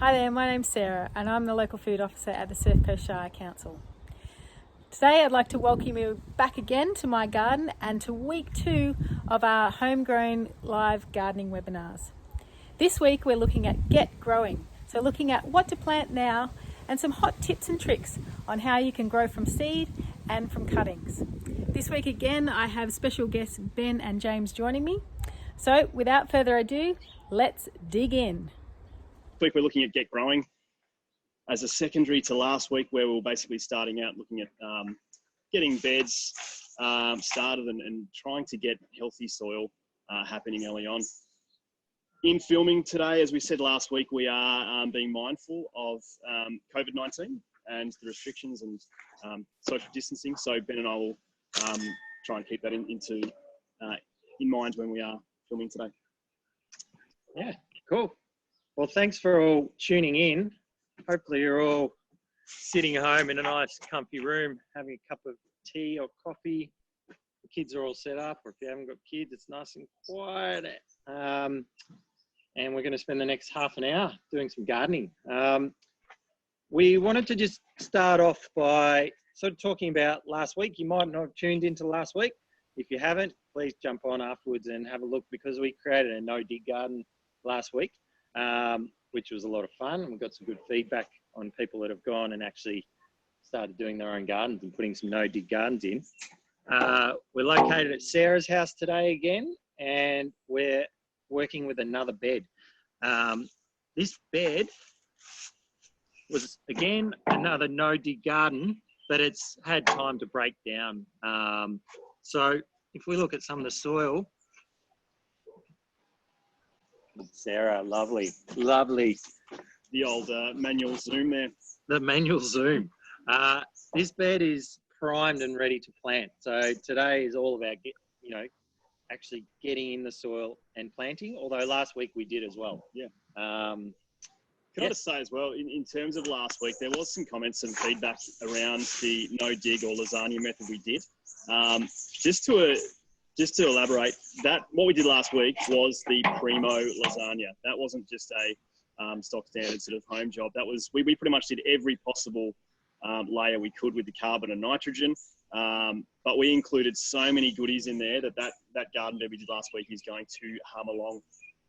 Hi there, my name's Sarah and I'm the local food officer at the Coast Shire Council. Today I'd like to welcome you back again to my garden and to week 2 of our homegrown live gardening webinars. This week we're looking at Get Growing, so looking at what to plant now and some hot tips and tricks on how you can grow from seed and from cuttings. This week again I have special guests Ben and James joining me. So without further ado, let's dig in. This week we're looking at Get Growing as a secondary to last week, where we were basically starting out looking at getting beds started and trying to get healthy soil happening early on. In filming today, as we said last week, we are being mindful of COVID-19 and the restrictions and social distancing. So Ben and I will try and keep that in mind when we are filming today. Yeah, cool. Well, thanks for all tuning in. Hopefully you're all sitting home in a nice comfy room, having a cup of tea or coffee. The kids are all set up, or if you haven't got kids, it's nice and quiet. And we're going to spend the next half an hour doing some gardening. We wanted to just start off by sort of talking about last week. You might not have tuned into last week. If you haven't, please jump on afterwards and have a look, because we created a no-dig garden last week. Which was a lot of fun, and we got some good feedback on people that have gone and actually started doing their own gardens and putting some no-dig gardens in. We're located at Sarah's house today again, and we're working with another bed. This bed was, again, another no-dig garden, but it's had time to break down. So if we look at some of the soil, Sarah, lovely. The old manual zoom there. The manual zoom. This bed is primed and ready to plant. So today is all about actually getting in the soil and planting. Although last week we did as well. Yeah. Can I just say as well, in terms of last week, there was some comments and feedback around the no dig or lasagna method we did. Just to elaborate, that what we did last week was the primo lasagna. That wasn't just a stock standard sort of home job. That was, we pretty much did every possible layer we could with the carbon and nitrogen. But we included so many goodies in there that garden bed we did last week is going to hum along.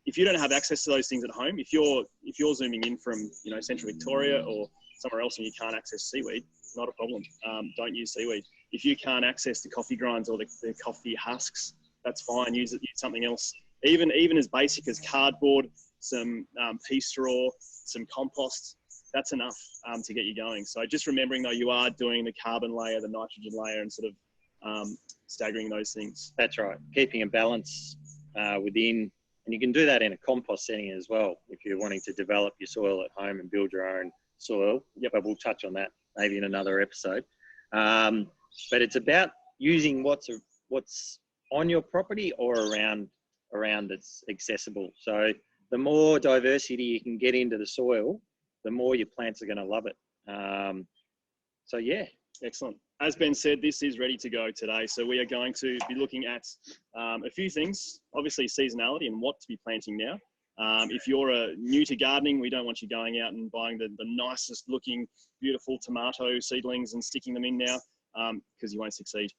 If you don't have access to those things at home, if you're zooming in from Central Victoria or somewhere else and you can't access seaweed, not a problem. Don't use seaweed. If you can't access the coffee grinds or the coffee husks, that's fine. Use something else. Even as basic as cardboard, some pea straw, some compost, that's enough to get you going. So just remembering though, you are doing the carbon layer, the nitrogen layer, and sort of staggering those things. That's right. Keeping a balance within, and you can do that in a compost setting as well if you're wanting to develop your soil at home and build your own soil. Yep, but we'll touch on that maybe in another episode. But it's about using what's on your property or around that's accessible. So the more diversity you can get into the soil, the more your plants are going to love it. So yeah. Excellent. As Ben said, this is ready to go today. So we are going to be looking at a few things, obviously seasonality and what to be planting now. If you're new to gardening, we don't want you going out and buying the nicest looking, beautiful tomato seedlings and sticking them in now because you won't succeed.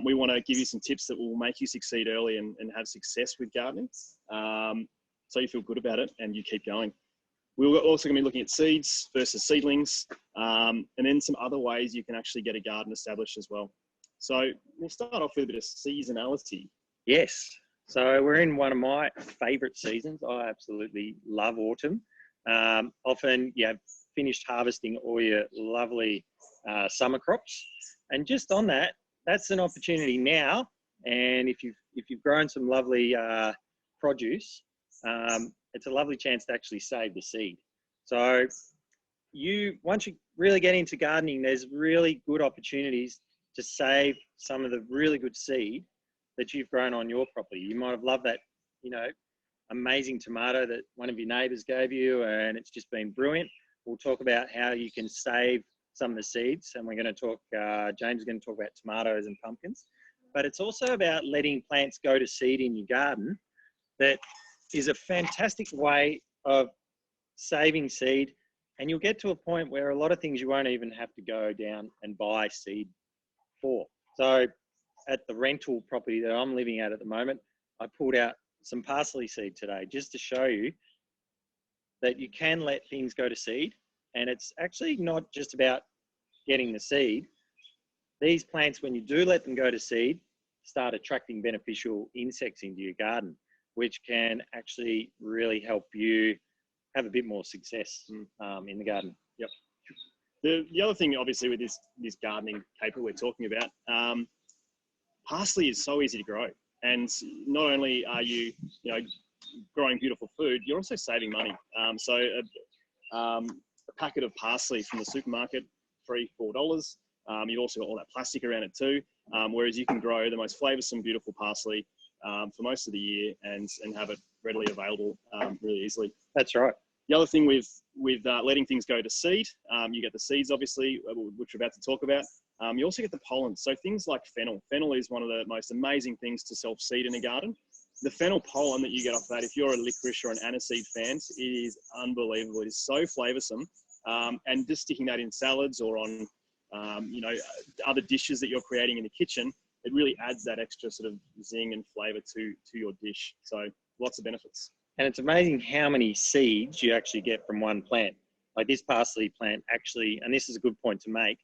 We want to give you some tips that will make you succeed early and have success with gardening. So you feel good about it and you keep going. We're also going to be looking at seeds versus seedlings and then some other ways you can actually get a garden established as well. So we'll start off with a bit of seasonality. Yes. So we're in one of my favourite seasons. I absolutely love autumn. Often you have finished harvesting all your lovely summer crops. And just on that, that's an opportunity now. And if you've grown some lovely produce, it's a lovely chance to actually save the seed. So once you really get into gardening, there's really good opportunities to save some of the really good seed that you've grown on your property. You might have loved that, amazing tomato that one of your neighbours gave you, and it's just been brilliant. We'll talk about how you can save some of the seeds, and we're going to talk, James is going to talk about tomatoes and pumpkins. But it's also about letting plants go to seed in your garden. That is a fantastic way of saving seed, and you'll get to a point where a lot of things you won't even have to go down and buy seed for. So at the rental property that I'm living at the moment, I pulled out some parsley seed today just to show you that you can let things go to seed. And it's actually not just about getting the seed. These plants, when you do let them go to seed, start attracting beneficial insects into your garden, which can actually really help you have a bit more success in the garden. Yep. The other thing, obviously, with this gardening caper we're talking about, parsley is so easy to grow. And not only are you growing beautiful food, you're also saving money. So a packet of parsley from the supermarket, $3-4. You've also got all that plastic around it too. Whereas you can grow the most flavoursome, beautiful parsley for most of the year and have it readily available really easily. That's right. The other thing with letting things go to seed, you get the seeds, obviously, which we're about to talk about. You also get the pollen. So things like fennel. Fennel is one of the most amazing things to self-seed in a garden. The fennel pollen that you get off that, if you're a licorice or an aniseed fan, it is unbelievable. It is so flavoursome. And just sticking that in salads or on, other dishes that you're creating in the kitchen, it really adds that extra sort of zing and flavour to your dish. So lots of benefits. And it's amazing how many seeds you actually get from one plant. Like this parsley plant actually, and this is a good point to make,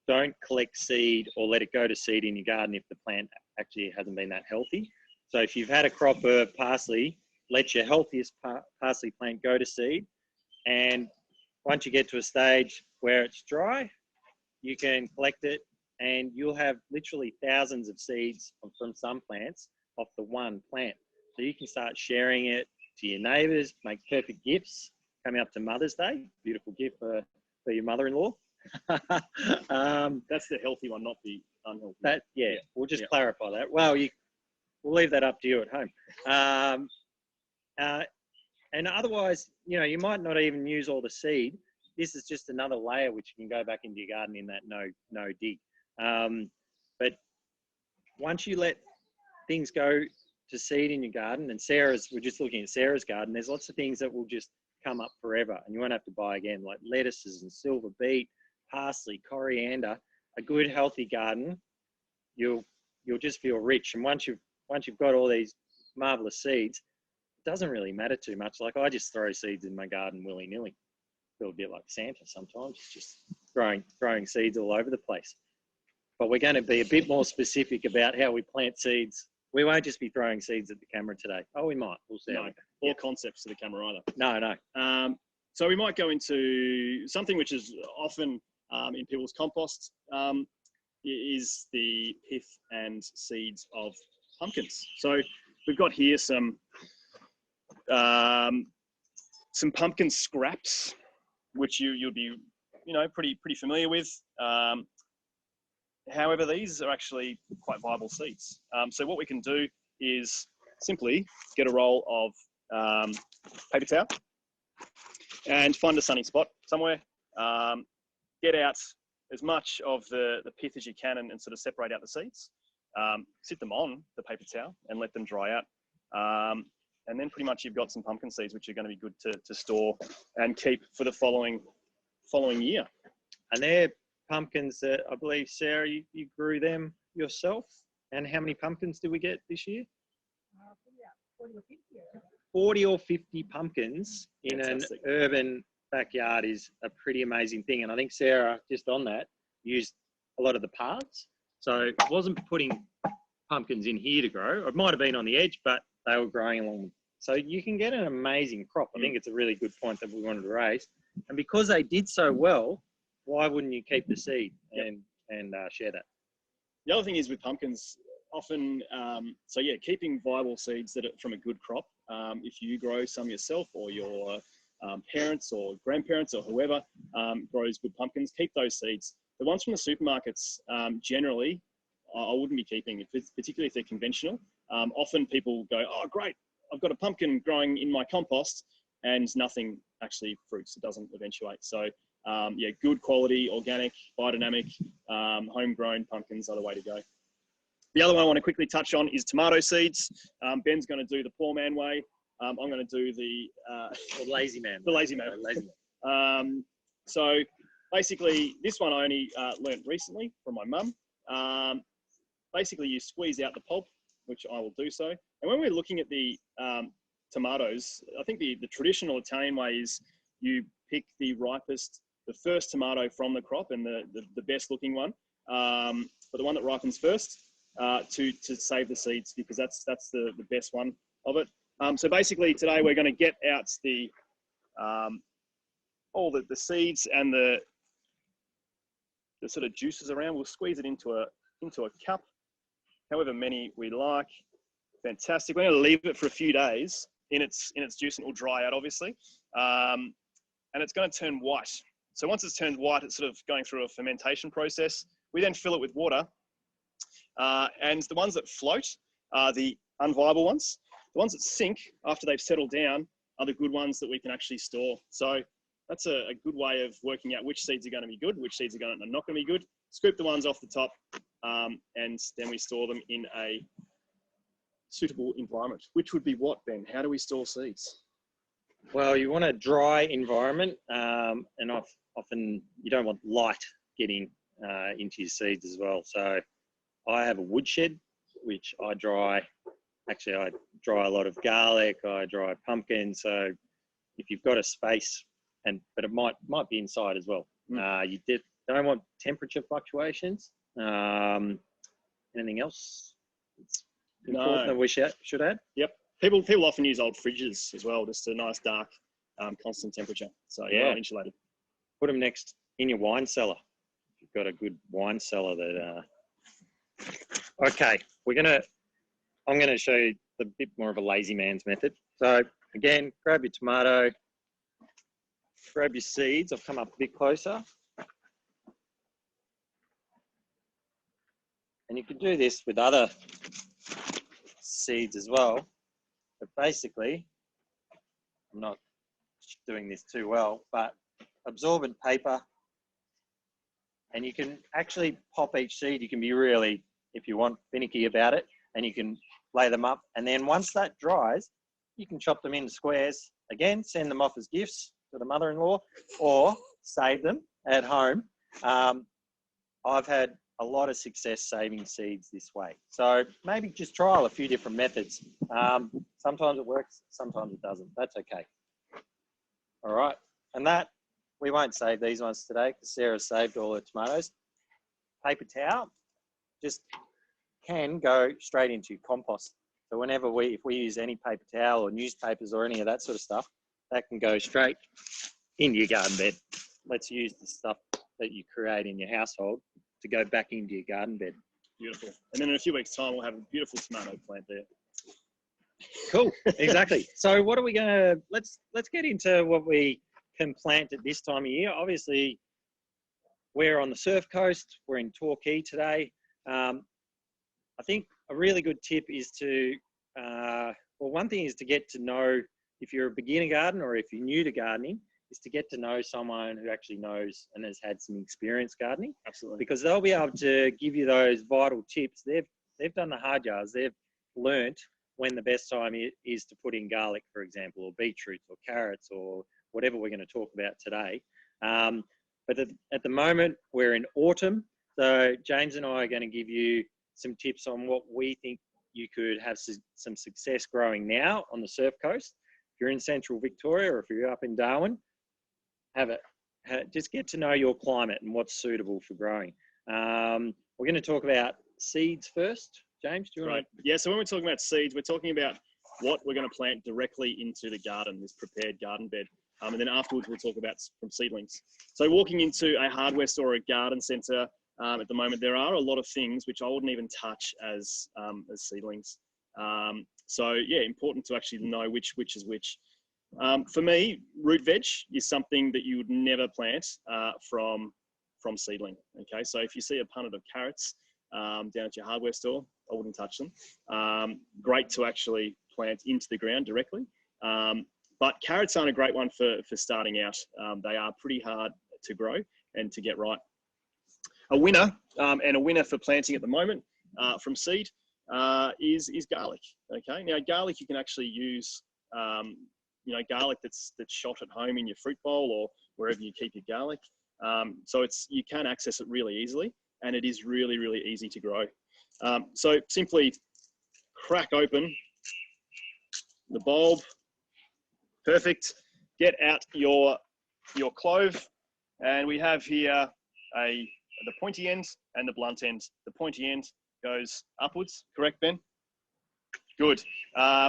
don't collect seed or let it go to seed in your garden if the plant actually hasn't been that healthy. So if you've had a crop of parsley, let your healthiest parsley plant go to seed. And once you get to a stage where it's dry, you can collect it and you'll have literally thousands of seeds from some plants off the one plant. So you can start sharing it to your neighbours, make perfect gifts. Coming up to Mother's Day, beautiful gift for your mother-in-law. That's the healthy one, not the unhealthy. We'll just clarify that. Well, we'll leave that up to you at home. And otherwise, you might not even use all the seed. This is just another layer which you can go back into your garden in that no dig. But once you let things go to seed in your garden, and we're just looking at Sarah's garden, there's lots of things that will just come up forever and you won't have to buy again, like lettuces and silver beet, parsley, coriander. A good healthy garden, you'll just feel rich. And once you've got all these marvelous seeds, it doesn't really matter too much. Like I just throw seeds in my garden willy-nilly. Feel a bit like Santa sometimes, just throwing seeds all over the place. But we're going to be a bit more specific about how we plant seeds. We won't just be throwing seeds at the camera today. Oh, we might. We'll see. No, or concepts to the camera either. No. So we might go into something which is often in people's compost is the pith and seeds of pumpkins. So we've got here some pumpkin scraps, which you'll be pretty familiar with. However, these are actually quite viable seeds. So what we can do is simply get a roll of paper towel and find a sunny spot somewhere. Get out as much of the pith as you can and sort of separate out the seeds. Sit them on the paper towel and let them dry out. And then pretty much you've got some pumpkin seeds which are going to be good to store and keep for the following year. And they're pumpkins that I believe, Sarah, you grew them yourself. And how many pumpkins did we get this year? 40 or 50. 40 or 50 pumpkins in Fantastic. An urban backyard is a pretty amazing thing. And I think Sarah, just on that, used a lot of the paths. So it wasn't putting pumpkins in here to grow. It might have been on the edge, but they were growing along. So you can get an amazing crop. I think it's a really good point that we wanted to raise. And because they did so well, why wouldn't you keep the seed and share that? The other thing is with pumpkins, often, keeping viable seeds that are from a good crop. If you grow some yourself or your parents or grandparents or whoever grows good pumpkins, keep those seeds. The ones from the supermarkets, generally, I wouldn't be keeping, particularly if they're conventional. Often people go, oh, great, I've got a pumpkin growing in my compost and nothing actually fruits. It doesn't eventuate. So, good quality, organic, biodynamic, homegrown pumpkins are the way to go. The other one I want to quickly touch on is tomato seeds. Ben's going to do the poor man way I'm going to do the lazy man. the lazy man. Lazy man. So basically, this one I only learnt recently from my mum. Basically, you squeeze out the pulp, which I will do so. And when we're looking at the tomatoes, I think the traditional Italian way is you pick the ripest, the first tomato from the crop and the best looking one, but the one that ripens first to save the seeds, because that's the best one of it. So basically today we're going to get out all the seeds and the sort of juices around. We'll squeeze it into a cup, however many we like. Fantastic. We're going to leave it for a few days in its juice, and it will dry out, obviously. And it's going to turn white. So once it's turned white, it's sort of going through a fermentation process. We then fill it with water. And the ones that float are the unviable ones. The ones that sink after they've settled down are the good ones that we can actually store. So that's a good way of working out which seeds are going to be good, which seeds are not going to be good. Scoop the ones off the top, and then we store them in a suitable environment. Which would be what, Ben? How do we store seeds? Well, you want a dry environment, and often you don't want light getting into your seeds as well. So I have a woodshed, which I dry. Actually, I dry a lot of garlic. I dry pumpkin. So if you've got a space, but it might be inside as well. You don't want temperature fluctuations. Anything else? It's important that we should add. Yep. People often use old fridges as well, just a nice dark, constant temperature. So yeah, insulated. Put them next in your wine cellar. If you've got a good wine cellar that. Okay, I'm gonna show you a bit more of a lazy man's method. So again, grab your tomato, grab your seeds. I've come up a bit closer. And you can do this with other seeds as well. But basically, I'm not doing this too well, but absorbent paper. And you can actually pop each seed. You can be really, if you want, finicky about it, and you can lay them up. And then once that dries, you can chop them into squares. Again, send them off as gifts to the mother-in-law, or save them at home. I've had a lot of success saving seeds this way. So maybe just trial a few different methods. Sometimes it works, sometimes it doesn't. That's okay. All right. And we won't save these ones today because Sarah saved all her tomatoes. Paper towel just can go straight into compost. So whenever if we use any paper towel or newspapers or any of that sort of stuff, that can go straight into your garden bed. Let's use the stuff that you create in your household to go back into your garden bed. Beautiful. And then in a few weeks' time, we'll have a beautiful tomato plant there. Cool. Exactly. So what are we going to, let's get into what we can plant at this time of year. Obviously, we're on the Surf Coast. We're in Torquay today. I think a really good tip is one thing is to get to know, if you're a beginner gardener or if you're new to gardening, is to get to know someone who actually knows and has had some experience gardening. Absolutely. Because they'll be able to give you those vital tips. They've done the hard yards. They've learnt when the best time is to put in garlic, for example, or beetroots or carrots or whatever we're going to talk about today. But at the moment, we're in autumn. So James and I are going to give you some tips on what we think you could have some success growing now on the Surf Coast. If you're in central Victoria or if you're up in Darwin, just get to know your climate and what's suitable for growing. We're going to talk about seeds first. James, do you want to? Yeah, so when we're talking about seeds, we're talking about what we're going to plant directly into the garden, this prepared garden bed. And then afterwards, we'll talk about from seedlings. So walking into a hardware store or a garden centre, at the moment, there are a lot of things which I wouldn't even touch as seedlings. So yeah, important to actually know which is which. For me, root veg is something that you would never plant from seedling. Okay, so if you see a punnet of carrots down at your hardware store, I wouldn't touch them. Great to actually plant into the ground directly. But carrots aren't a great one for starting out. They are pretty hard to grow and to get right. A winner for planting at the moment from seed is garlic. Okay, now garlic you can actually use garlic that's shot at home in your fruit bowl or wherever you keep your garlic. So you can access it really easily, and it is really, really easy to grow. So simply crack open the bulb. Perfect. Get out your clove, and we have here the pointy end and the blunt end. The pointy end goes upwards. Correct, Ben? Good.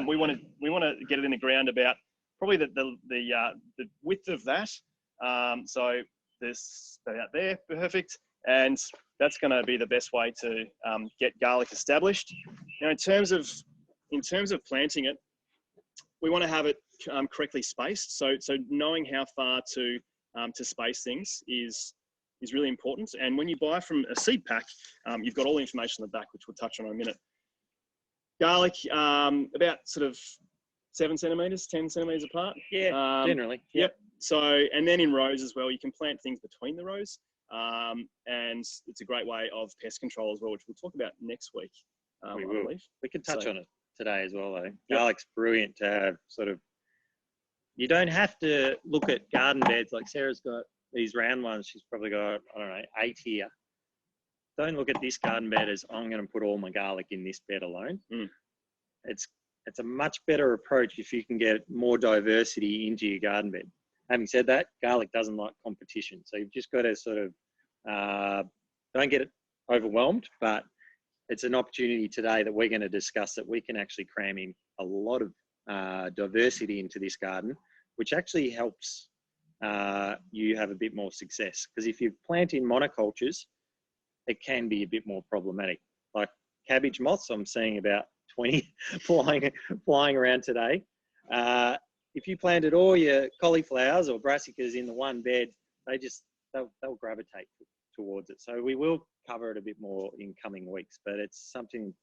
We want to get it in the ground about probably the width of that. So this about there, perfect. And that's going to be the best way to get garlic established. Now, in terms of planting it, we want to have it correctly spaced. So knowing how far to space things is really important. And when you buy from a seed pack, you've got all the information on the back, which we'll touch on in a minute. Garlic, about sort of 7 centimeters, 10 centimeters apart. Yeah, generally. Yep. So, and then in rows as well, you can plant things between the rows. And it's a great way of pest control as well, which we'll talk about next week. We will. We can touch on it today as well, though. Yep. Garlic's brilliant to have sort of, you don't have to look at garden beds like Sarah's got these round ones. She's probably got, 8 here. Don't look at this garden bed as I'm going to put all my garlic in this bed alone. It's a much better approach if you can get more diversity into your garden bed. Having said that, garlic doesn't like competition. So you've just got to sort of, don't get it overwhelmed, but it's an opportunity today that we're going to discuss that we can actually cram in a lot of diversity into this garden, which actually helps you have a bit more success. Because if you plant in monocultures, it can be a bit more problematic. Like cabbage moths, I'm seeing about 20 flying around today. If you planted all your cauliflowers or brassicas in the one bed, they'll gravitate towards it. So we will cover it a bit more in coming weeks, but it's something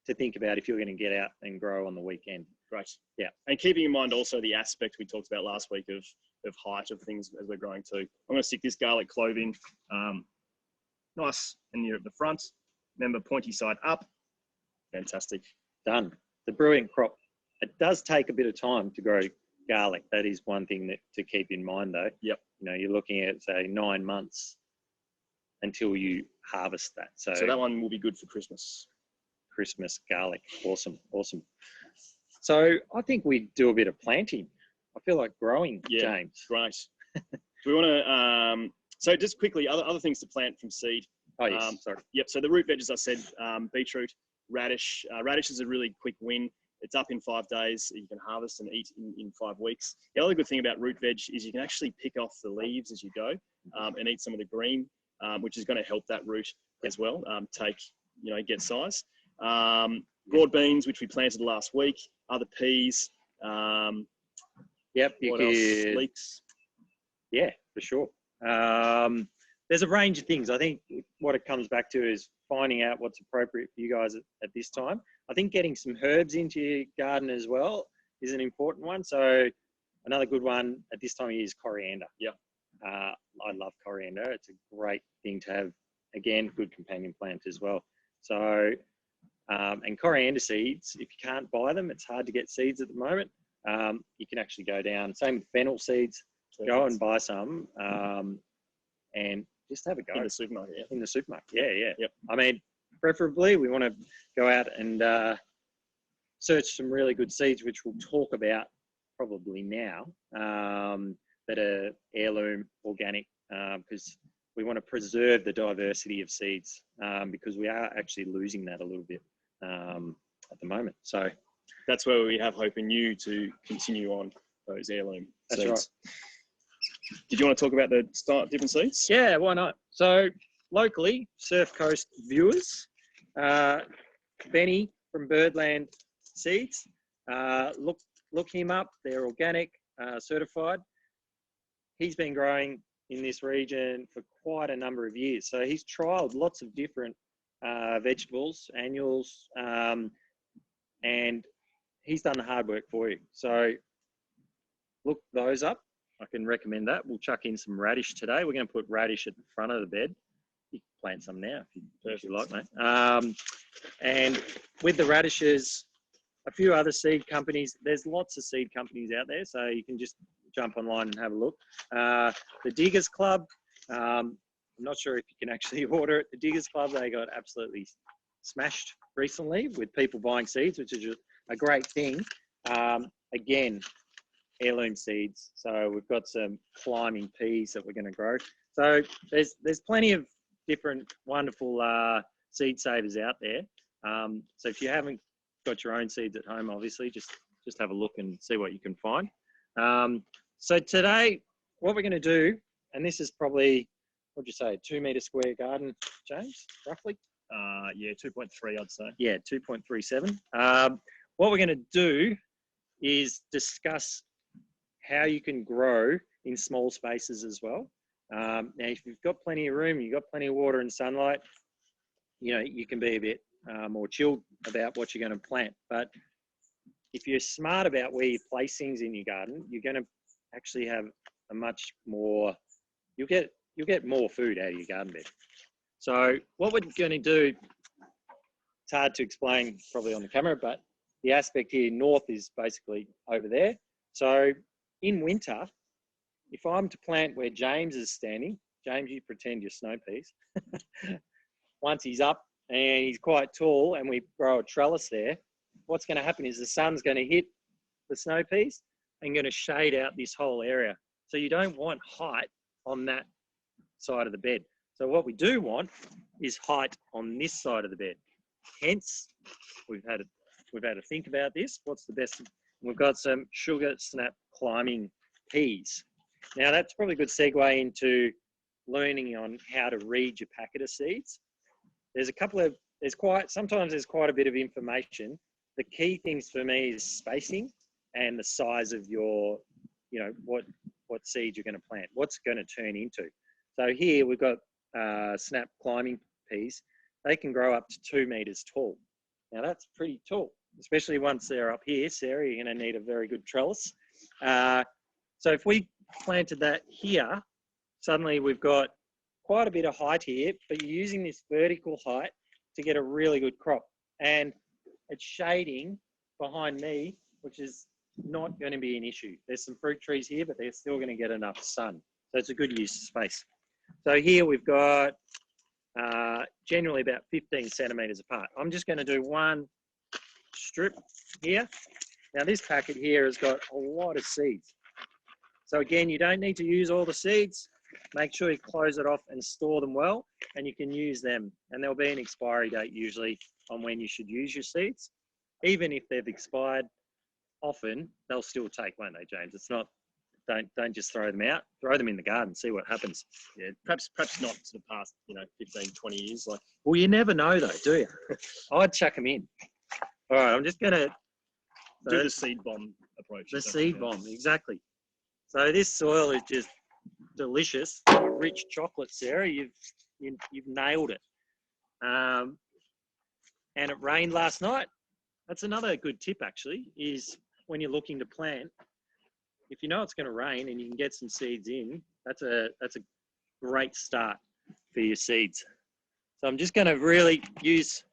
to think about if you're going to get out and grow on the weekend. Great. Yeah. And keeping in mind also the aspect we talked about last week of height of things as we're growing too. I'm going to stick this garlic clove in nice and near at the front. Remember, pointy side up. Fantastic. Done. The brilliant crop. It does take a bit of time to grow garlic. That is one thing to keep in mind, though. Yep. You're looking at, say, 9 months until you harvest that. So that one will be good for Christmas. Christmas garlic. Awesome. So I think we do a bit of planting. I feel like growing, James. Great. Do we want to, so just quickly, other things to plant from seed. Oh, yes, sorry. Yep, so the root veg, as I said, beetroot, radish. Radish is a really quick win. It's up in 5 days. You can harvest and eat in 5 weeks. The other good thing about root veg is you can actually pick off the leaves as you go and eat some of the green, which is going to help that root as well get size. Broad beans, which we planted last week, other peas. Yep. What else? Leeks. Yeah, for sure. There's a range of things. I think what it comes back to is finding out what's appropriate for you guys at this time. I think getting some herbs into your garden as well is an important one. So another good one at this time of year is coriander. Yeah. I love coriander. It's a great thing to have. Again, good companion plant as well. So, and coriander seeds, if you can't buy them, it's hard to get seeds at the moment. You can actually go down, same with fennel seeds, go and buy some and just have a go. In the supermarket, yeah. In the supermarket, yeah. Yep. I mean, preferably we want to go out and search some really good seeds, which we'll talk about probably now, that are heirloom, organic, because we want to preserve the diversity of seeds because we are actually losing that a little bit at the moment. So that's where we have hope in you to continue on those heirloom seeds. Right. Did you want to talk about the different seeds? Yeah, why not? So locally, Surf Coast viewers, Benny from Birdland Seeds, look him up. They're organic, certified. He's been growing in this region for quite a number of years. So he's trialled lots of different vegetables, annuals, and he's done the hard work for you. So look those up. I can recommend that. We'll chuck in some radish today. We're going to put radish at the front of the bed. You can plant some now if you like, mate. And with the radishes, a few other seed companies. There's lots of seed companies out there, so you can just jump online and have a look. The Diggers Club, I'm not sure if you can actually order it. The Diggers Club, they got absolutely smashed recently with people buying seeds, which is a great thing. Again, heirloom seeds. So we've got some climbing peas that we're going to grow. So there's plenty of different wonderful seed savers out there. So if you haven't got your own seeds at home, obviously just have a look and see what you can find. So today, what we're going to do, and this is probably, what'd you say, 2 metre square garden, James, roughly? Yeah, 2.3, I'd say. Yeah, 2.37. What we're going to do is discuss how you can grow in small spaces as well. Now, if you've got plenty of room, you've got plenty of water and sunlight, you know, you can be a bit more chilled about what you're going to plant. But if you're smart about where you place things in your garden, you're going to actually have a much more, you'll get more food out of your garden bed. So what we're going to do, it's hard to explain probably on the camera, but the aspect here north is basically over there. So in winter, if I'm to plant where James is standing, James, you pretend you're snow peas. Once he's up and he's quite tall and we grow a trellis there, what's going to happen is the sun's going to hit the snow peas and going to shade out this whole area. So you don't want height on that side of the bed. So what we do want is height on this side of the bed. Hence, we've had to think about this. What's the best? We've got some sugar snap climbing peas. Now that's probably a good segue into learning on how to read your packet of seeds. Sometimes there's quite a bit of information. The key things for me is spacing and the size of your, you know, what seed you're going to plant, what's going to turn into. So here we've got snap climbing peas. They can grow up to 2 meters tall. Now that's pretty tall, especially once they're up here. Sarah, you're going to need a very good trellis. So if we planted that here, suddenly we've got quite a bit of height here, but you're using this vertical height to get a really good crop. And it's shading behind me, which is not going to be an issue. There's some fruit trees here, but they're still going to get enough sun. So it's a good use of space. So here we've got generally about 15 centimetres apart. I'm just going to do one strip here. Now this packet here has got a lot of seeds. So again, you don't need to use all the seeds. Make sure you close it off and store them well, and you can use them. And there'll be an expiry date usually on when you should use your seeds. Even if they've expired, often they'll still take, won't they, James? It's not, don't just throw them out. Throw them in the garden, see what happens. Yeah, perhaps not sort of past, 15, 20 years. Like, well, you never know though, do you? I'd chuck them in. All right, I'm just going to do the seed bomb approach. The seed bomb, exactly. So this soil is just delicious, rich chocolate, Sarah. You've nailed it. And it rained last night. That's another good tip, actually, is when you're looking to plant, if you know it's going to rain and you can get some seeds in, that's a great start for your seeds. So I'm just going to really use,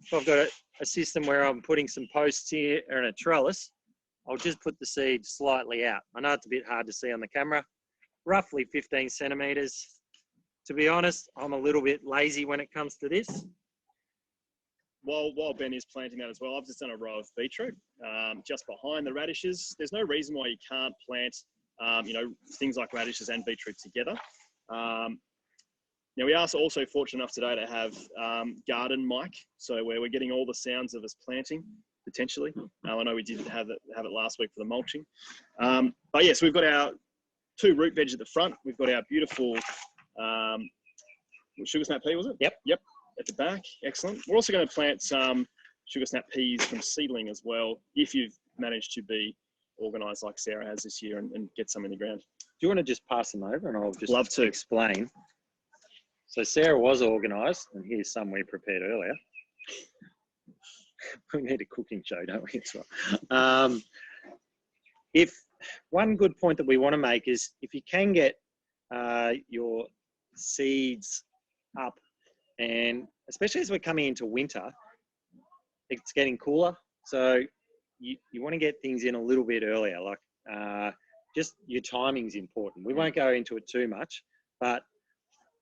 if I've got a system where I'm putting some posts here and a trellis, I'll just put the seed slightly out. I know it's a bit hard to see on the camera, roughly 15 centimetres. To be honest, I'm a little bit lazy when it comes to this. While Ben is planting that as well, I've just done a row of beetroot just behind the radishes. There's no reason why you can't plant, things like radishes and beetroot together. Now we are also fortunate enough today to have garden mic, so where we're getting all the sounds of us planting potentially. I know we didn't have it last week for the mulching, but yes, we've got our 2 root veg at the front. We've got our beautiful sugar snap pea, was it? Yep. At the back, excellent. We're also going to plant some sugar snap peas from seedling as well, if you've managed to be organised like Sarah has this year and get some in the ground. Do you want to just pass them over and I'll just love to explain? So Sarah was organised, and here's some we prepared earlier. We need a cooking show, don't we? As well. If one good point that we want to make is if you can get your seeds up, and especially as we're coming into winter, it's getting cooler. So you want to get things in a little bit earlier. Like just your timing's important. We won't go into it too much, but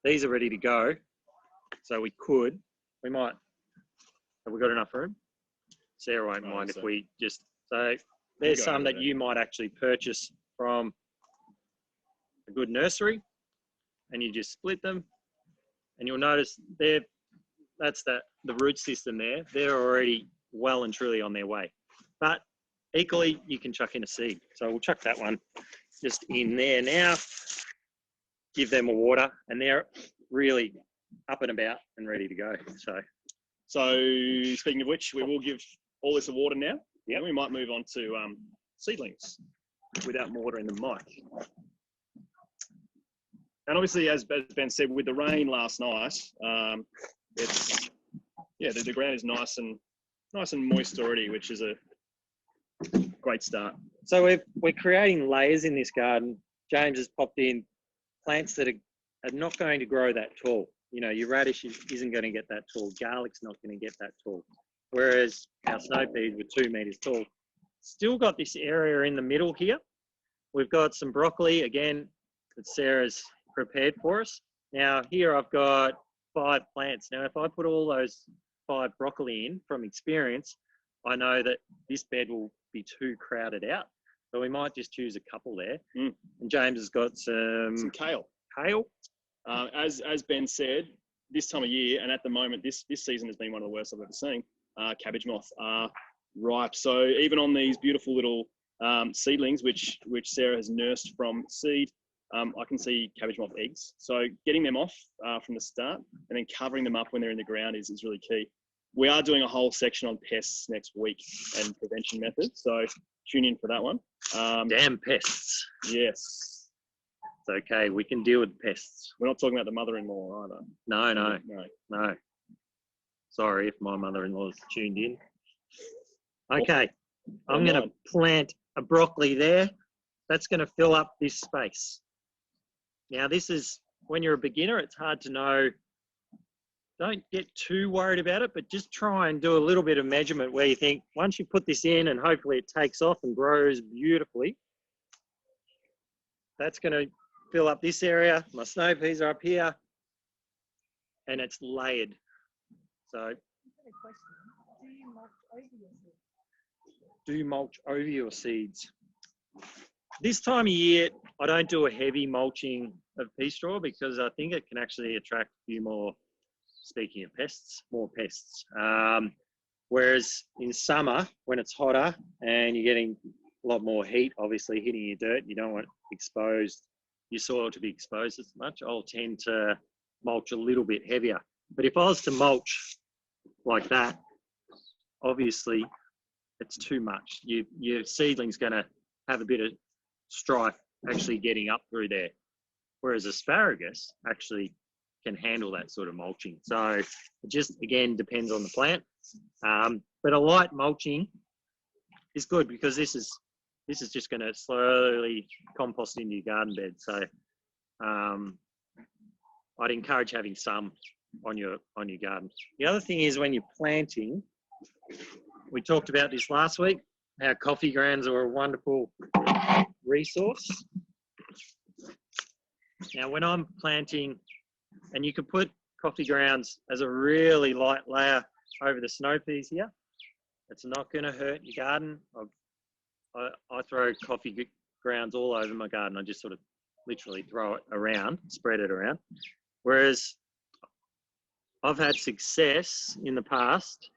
these are ready to go. So we might, have we got enough room? Sarah won't mind if we just, so there's some that you might actually purchase from a good nursery, and you just split them, and you'll notice that's the root system there. They're already well and truly on their way. But equally, you can chuck in a seed. So we'll chuck that one just in there now. Give them a water, and they're really up and about and ready to go. So speaking of which, we will give all this a water now. Yeah, we might move on to seedlings without watering the mic. And obviously, as Ben said, with the rain last night, the ground is nice and moist already, which is a great start. So we're creating layers in this garden. James has popped in plants that are not going to grow that tall. You know, your radish isn't going to get that tall. Garlic's not going to get that tall. Whereas our snow peas were 2 meters tall. Still got this area in the middle here. We've got some broccoli, again, that Sarah's prepared for us. Now here I've got 5 plants. Now if I put all those 5 broccoli in, from experience, I know that this bed will be too crowded out. So we might just choose a couple there. And James has got some kale. Kale. As Ben said, this time of year, and at the moment, this season has been one of the worst I've ever seen. Cabbage moth are ripe. So even on these beautiful little seedlings, which Sarah has nursed from seed, I can see cabbage moth eggs. So getting them off from the start and then covering them up when they're in the ground is really key. We are doing a whole section on pests next week and prevention methods. So tune in for that one. Damn pests. Yes. It's okay. We can deal with pests. We're not talking about the mother-in-law either. No. Sorry if my mother-in-law's tuned in. Okay. I'm going to plant a broccoli there. That's going to fill up this space. Now, this is, when you're a beginner, it's hard to know. Don't get too worried about it, but just try and do a little bit of measurement where you think, once you put this in and hopefully it takes off and grows beautifully, that's going to fill up this area. My snow peas are up here, and it's layered. So, do you mulch over your seeds? This time of year, I don't do a heavy mulching of pea straw because I think it can actually attract a few more, speaking of pests, more pests. Whereas in summer, when it's hotter and you're getting a lot more heat, obviously hitting your dirt, you don't want your soil to be exposed as much. I'll tend to mulch a little bit heavier. But if I was to mulch like that, obviously it's too much. Your seedling's going to have a bit of strife actually getting up through there. Whereas asparagus actually can handle that sort of mulching. So it just, again, depends on the plant. But a light mulching is good because this is just going to slowly compost into your garden bed. So I'd encourage having some on your garden. The other thing is when you're planting, we talked about this last week, how coffee grounds are a wonderful resource. Now, when I'm planting, and you can put coffee grounds as a really light layer over the snow peas here, it's not going to hurt your garden. I throw coffee grounds all over my garden. I just sort of literally throw it around, spread it around. Whereas I've had success in the past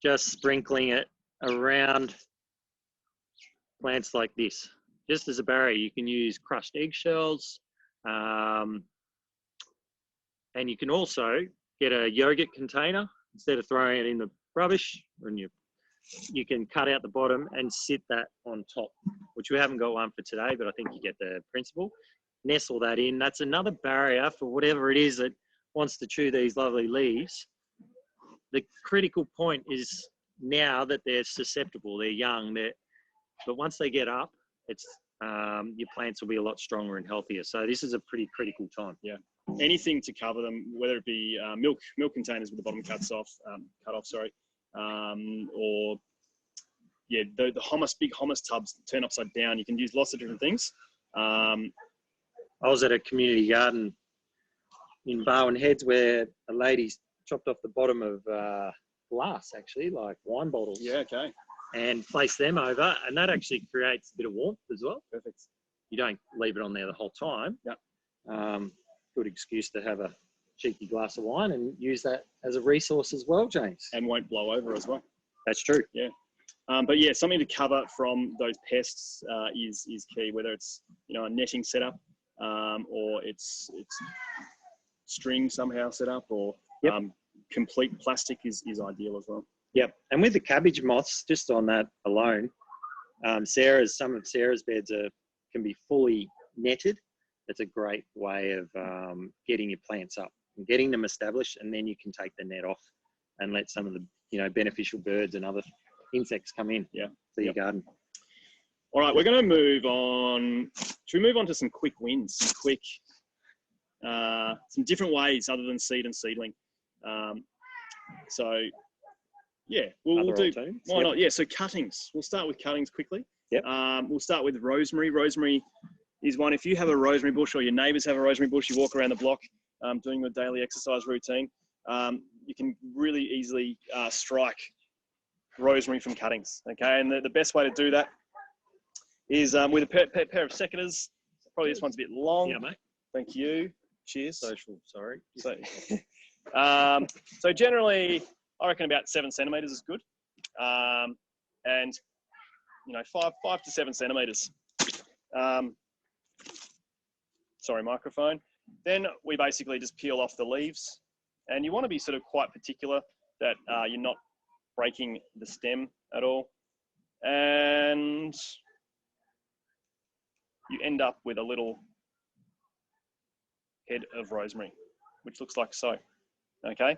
just sprinkling it around plants like this. Just as a barrier, you can use crushed eggshells, and you can also get a yogurt container instead of throwing it in the rubbish. You can cut out the bottom and sit that on top, which we haven't got one for today, but I think you get the principle. Nestle that in. That's another barrier for whatever it is that wants to chew these lovely leaves. The critical point is now that they're susceptible, they're young, but once they get up, it's your plants will be a lot stronger and healthier. So this is a pretty critical time. Yeah. Anything to cover them, whether it be milk containers with the bottom cut off, or yeah, the big hummus tubs turn upside down. You can use lots of different things. I was at a community garden in Barwon Heads where a lady chopped off the bottom of glass, actually, like wine bottles. Yeah, okay. And placed them over, and that actually creates a bit of warmth as well. Perfect. You don't leave it on there the whole time. Yeah. Good excuse to have a cheeky glass of wine and use that as a resource as well, James. And won't blow over as well. That's true. Yeah. But yeah, something to cover from those pests is key, whether it's, a netting setup or it's string somehow set up, or complete plastic is ideal as well. Yep. And with the cabbage moths, just on that alone, some of Sarah's beds can be fully netted. It's a great way of getting your plants up and getting them established, and then you can take the net off and let some of the beneficial birds and other insects come in to your garden. All right, we're going to move on. Should we move on to some quick wins, some different ways other than seed and seedling? We'll do. Why not? Yeah, so cuttings. We'll start with cuttings quickly. Yep. We'll start with rosemary. Rosemary is one. If you have a rosemary bush or your neighbours have a rosemary bush, you walk around the block doing your daily exercise routine, you can really easily strike rosemary from cuttings. Okay, and the best way to do that is with a pair of secateurs. Probably this one's a bit long. Yeah, mate. Thank you. Cheers. Social, sorry. So generally, I reckon about 7 centimetres is good, and 5 to 7 centimetres. Sorry, microphone. Then we basically just peel off the leaves, and you want to be sort of quite particular that you're not breaking the stem at all, and you end up with a little head of rosemary, which looks like so. Okay.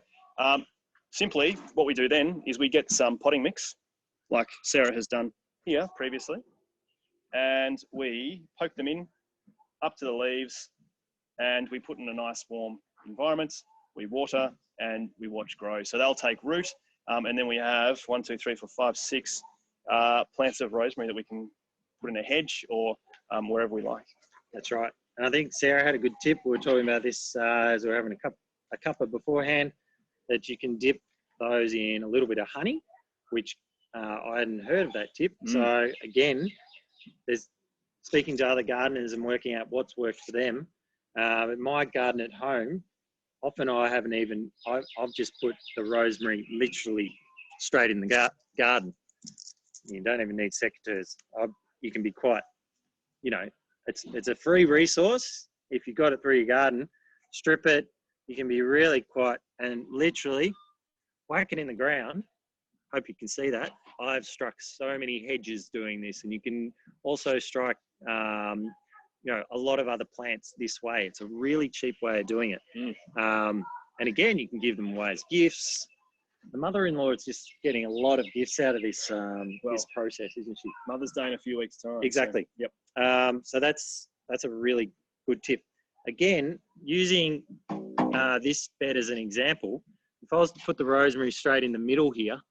Simply, what we do then is we get some potting mix, like Sarah has done here previously, and we poke them in up to the leaves, and we put in a nice warm environment. We water and we watch grow. So they'll take root, and then we have 1, 2, 3, 4, 5, 6 plants of rosemary that we can put in a hedge or wherever we like. That's right. And I think Sarah had a good tip. We were talking about this as we were having a cuppa beforehand, that you can dip those in a little bit of honey, which I hadn't heard of that tip. So again, there's speaking to other gardeners and working out what's worked for them. In my garden at home, often I've just put the rosemary literally straight in the garden. You don't even need secateurs. You can be quite, it's a free resource. If you've got it through your garden, strip it. You can be really quite, and literally whack it in the ground. Hope you can see that. I've struck so many hedges doing this, and you can also strike, a lot of other plants this way. It's a really cheap way of doing it. And again, you can give them away as gifts. The mother-in-law is just getting a lot of gifts out of this this process, isn't she? Mother's Day in a few weeks' time. Exactly. So, yep. So that's a really good tip. Again, using this bed as an example, if I was to put the rosemary straight in the middle here,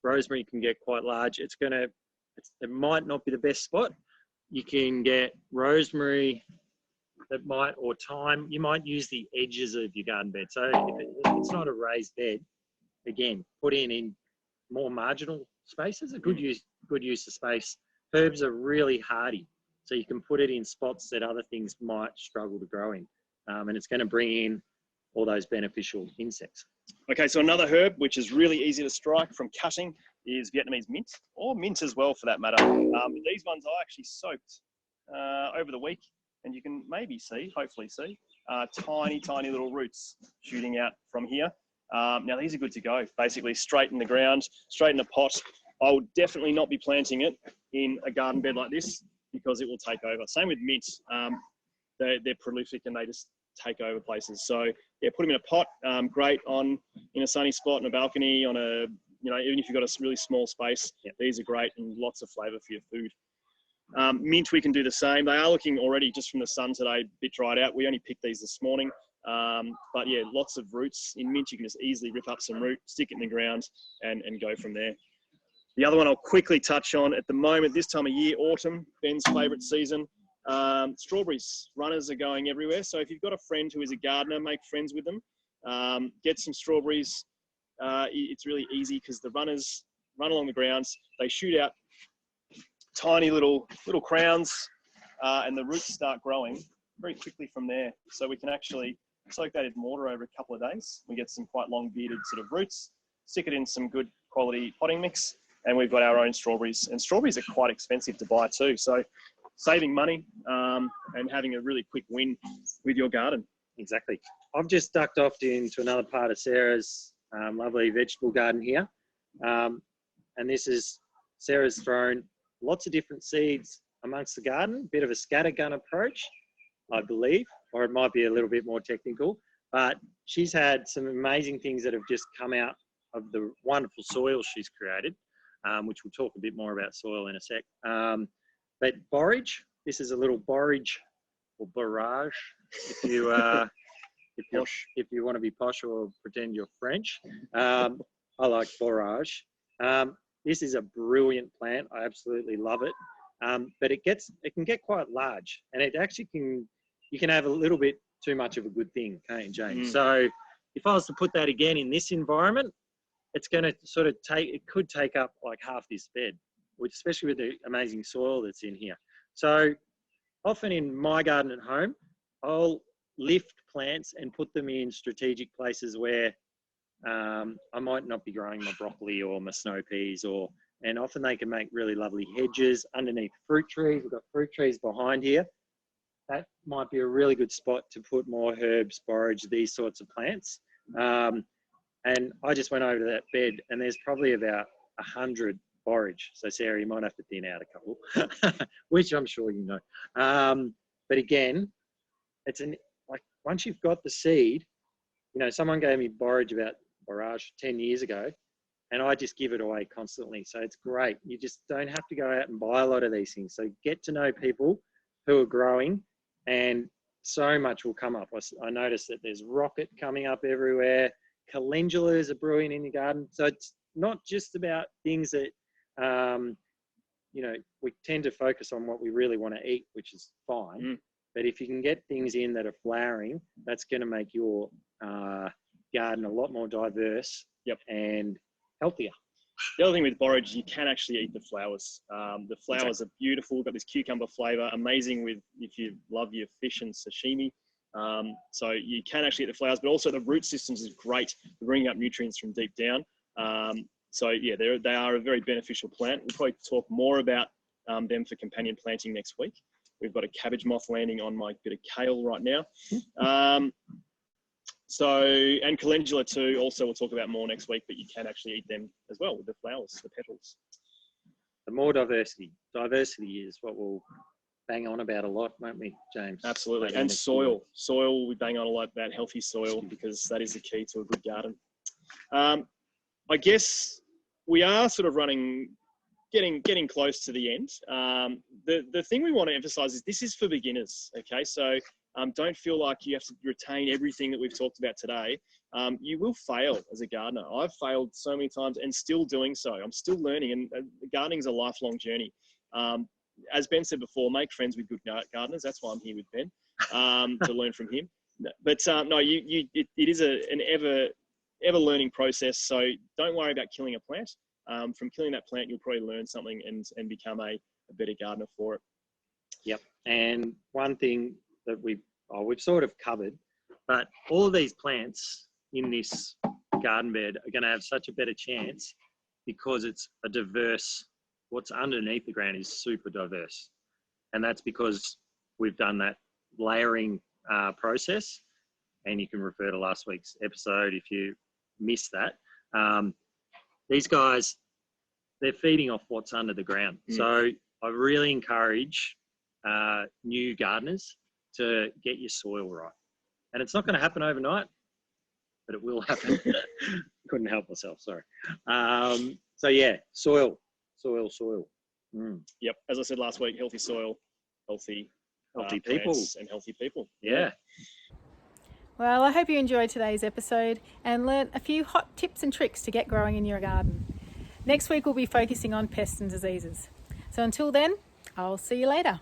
rosemary can get quite large. It might not be the best spot. You can get rosemary or thyme. You might use the edges of your garden bed. So if it's not a raised bed, again, put in more marginal spaces, a good use of space. Herbs are really hardy, so you can put it in spots that other things might struggle to grow in, and it's going to bring in all those beneficial insects. Okay, so another herb which is really easy to strike from cutting is Vietnamese mint, or mint as well for that matter. These ones I actually soaked over the week, and you can hopefully see, tiny little roots shooting out from here. Now these are good to go, basically straight in the ground, straight in a pot. I would definitely not be planting it in a garden bed like this because it will take over. Same with mint. They're prolific and they just take over places. So yeah, put them in a pot, great in a sunny spot, on a balcony, even if you've got a really small space, these are great and lots of flavour for your food. Mint, we can do the same. They are looking already, just from the sun today, a bit dried out. We only picked these this morning. But yeah, lots of roots. In mint, you can just easily rip up some root, stick it in the ground and go from there. The other one I'll quickly touch on at the moment, this time of year, autumn, Ben's favourite season, strawberries. Runners are going everywhere. So if you've got a friend who is a gardener, make friends with them. Get some strawberries. It's really easy because the runners run along the grounds. They shoot out tiny little crowns and the roots start growing very quickly from there. So we can actually soak that in water over a couple of days. We get some quite long bearded sort of roots, stick it in some good quality potting mix, and we've got our own strawberries. And strawberries are quite expensive to buy too. So saving money and having a really quick win with your garden. Exactly. I've just ducked off into another part of Sarah's lovely vegetable garden here. And this is, Sarah's thrown lots of different seeds amongst the garden, bit of a scattergun approach, I believe, or it might be a little bit more technical, but she's had some amazing things that have just come out of the wonderful soil she's created, which we'll talk a bit more about soil in a sec. But borage, this is a little borage or barrage, if you want to be posh or pretend you're French. I like borage. This is a brilliant plant. I absolutely love it. But it can get quite large, and you can have a little bit too much of a good thing, can't you, James? So if I was to put that again in this environment, it's going to sort of it could take up like half this bed, especially with the amazing soil that's in here. So often in my garden at home, I'll lift plants and put them in strategic places where I might not be growing my broccoli or my snow peas, and often they can make really lovely hedges underneath fruit trees. We've got fruit trees behind here. That might be a really good spot to put more herbs, borage, these sorts of plants. And I just went over to that bed and there's probably about 100 borage. So Sarah, you might have to thin out a couple, which I'm sure you know. But again, like once you've got the seed, someone gave me borage 10 years ago, and I just give it away constantly. So it's great. You just don't have to go out and buy a lot of these things. So get to know people who are growing, and so much will come up. I noticed that there's rocket coming up everywhere. Calendulas are brewing in your garden. So it's not just about things that, we tend to focus on what we really want to eat, which is fine. But if you can get things in that are flowering, that's going to make your garden a lot more diverse and healthier. The other thing with borage, you can actually eat the flowers. The flowers are beautiful, got this cucumber flavour, amazing if you love your fish and sashimi. So you can actually eat the flowers, but also the root systems is great for bringing up nutrients from deep down. So yeah, they are a very beneficial plant. We'll probably talk more about them for companion planting next week. We've got a cabbage moth landing on my bit of kale right now. And calendula too, also we'll talk about more next week, but you can actually eat them as well with the flowers, the petals. The more diversity is what we'll bang on about a lot, won't we, James? Absolutely. And soil. Soil, we bang on a lot about healthy soil because that is the key to a good garden. I guess we are sort of getting close to the end. The thing we want to emphasize is this is for beginners, okay? So don't feel like you have to retain everything that we've talked about today. You will fail as a gardener. I've failed so many times and still doing so. I'm still learning, and gardening is a lifelong journey. As Ben said before, make friends with good gardeners. That's why I'm here with Ben, to learn from him. But no, it is an ever learning process. So don't worry about killing a plant. From killing that plant, you'll probably learn something and become a better gardener for it. Yep. And one thing that we've sort of covered, but all of these plants in this garden bed are going to have such a better chance because it's a diverse, what's underneath the ground is super diverse. And that's because we've done that layering process, and you can refer to last week's episode if you missed that. These guys, they're feeding off what's under the ground. So I really encourage new gardeners to get your soil right. And it's not going to happen overnight, but it will happen. Couldn't help myself, sorry. So yeah, soil. Yep, as I said last week, healthy soil, healthy people, and healthy people. Yeah. Well, I hope you enjoyed today's episode and learnt a few hot tips and tricks to get growing in your garden. Next week we'll be focusing on pests and diseases. So until then, I'll see you later.